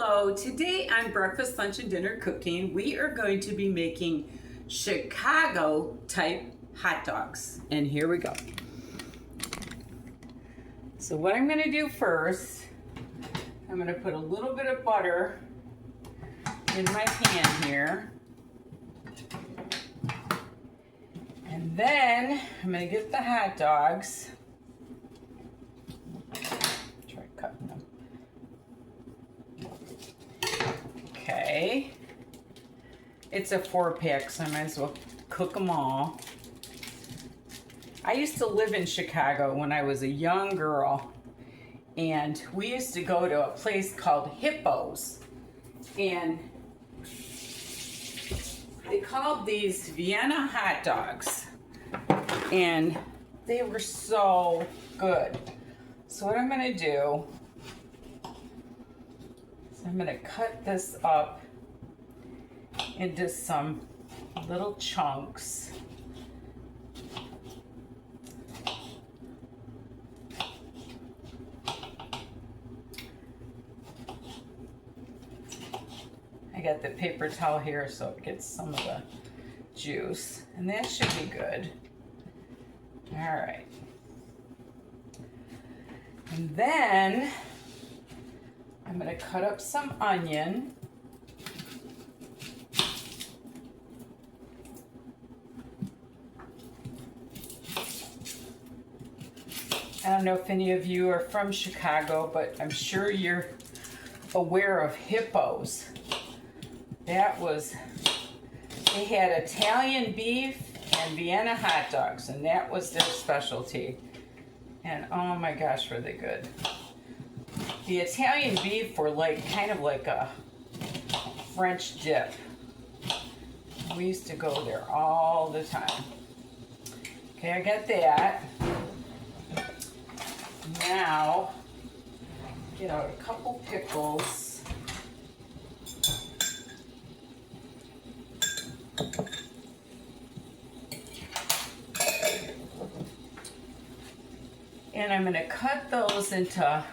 Hello, today on Breakfast, Lunch, and Dinner Cooking, we are going to be making Chicago type hot dogs. And here we go. So what I'm going to do first, I'm going to put a little bit of butter in my pan here. And then I'm going to get the hot dogs. Try cutting them. Okay. It's a 4-pack, so I might as well cook them all. I used to live in Chicago when I was a young girl, and we used to go to a place called Hippos, and they called these Vienna hot dogs, and they were so good. So what I'm going to do is I'm going to cut this up into some little chunks. I got the paper towel here so it gets some of the juice, and that should be good. All right. And then I'm going to cut up some onion. I don't know if any of you are from Chicago, but I'm sure you're aware of Hippos. They had Italian beef and Vienna hot dogs, and that was their specialty. And oh my gosh, were they good. The Italian beef were kind of like a French dip. We used to go there all the time. Okay, I got that. Now, get out a couple pickles. And I'm going to cut those into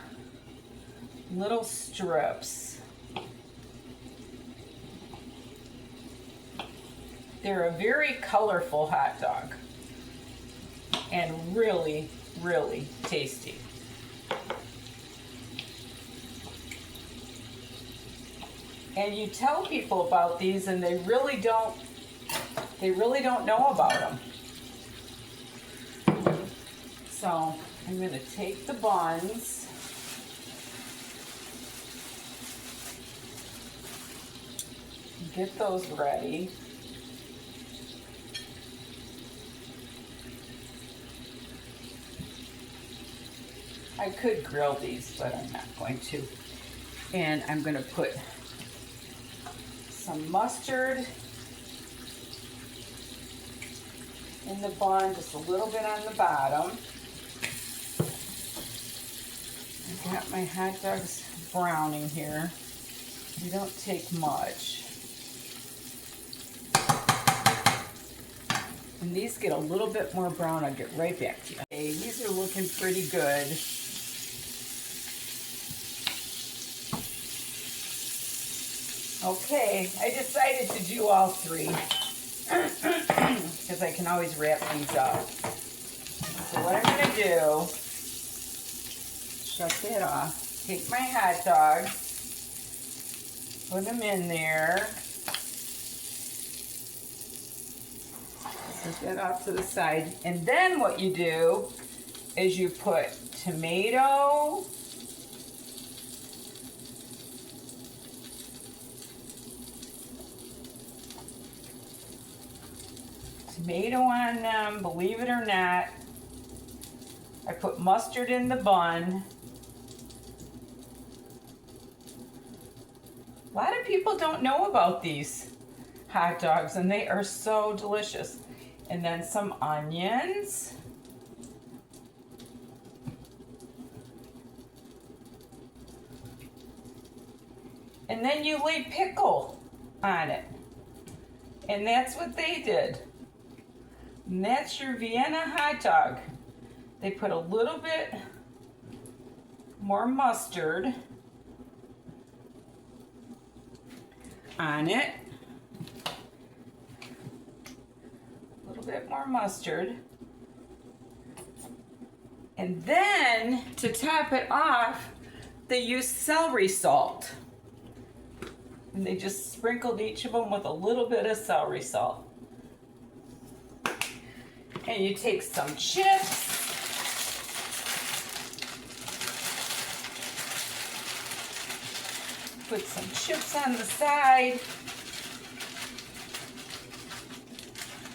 little strips. They're a very colorful hot dog and really, really tasty. And you tell people about these and they really don't know about them. So I'm going to take the buns and get those ready. I could grill these, but I'm not going to. And I'm going to put some mustard in the bun, just a little bit on the bottom. I've got my hot dogs browning here. They don't take much. When these get a little bit more brown, I'll get right back to you. Okay, these are looking pretty good. Okay, I decided to do all three because I can always wrap these up. So what I'm going to do, shut that off, take my hot dogs, put them in there, set that off to the side, and then what you do is you put tomato, on them, believe it or not. I put mustard in the bun. A lot of people don't know about these hot dogs, and they are so delicious. And then some onions. And then you lay pickle on it. And that's what they did. And that's your Vienna hot dog. They put a little bit more mustard on it. A little bit more mustard. And then, to top it off, they used celery salt. And they just sprinkled each of them with a little bit of celery salt. And you take some chips. Put some chips on the side.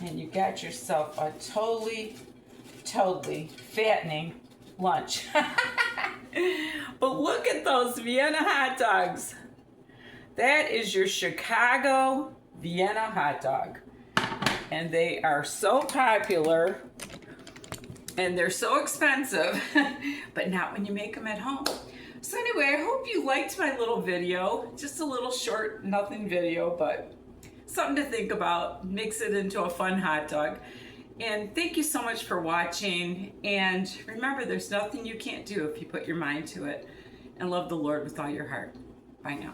And you got yourself a totally fattening lunch. But look at those Vienna hot dogs. That is your Chicago Vienna hot dog. And they are so popular and they're so expensive, but not when you make them at home. So anyway, I hope you liked my little video. Just a little short, nothing video, but something to think about. Mix it into a fun hot dog. And thank you so much for watching. And remember, there's nothing you can't do if you put your mind to it. And love the Lord with all your heart. Bye now.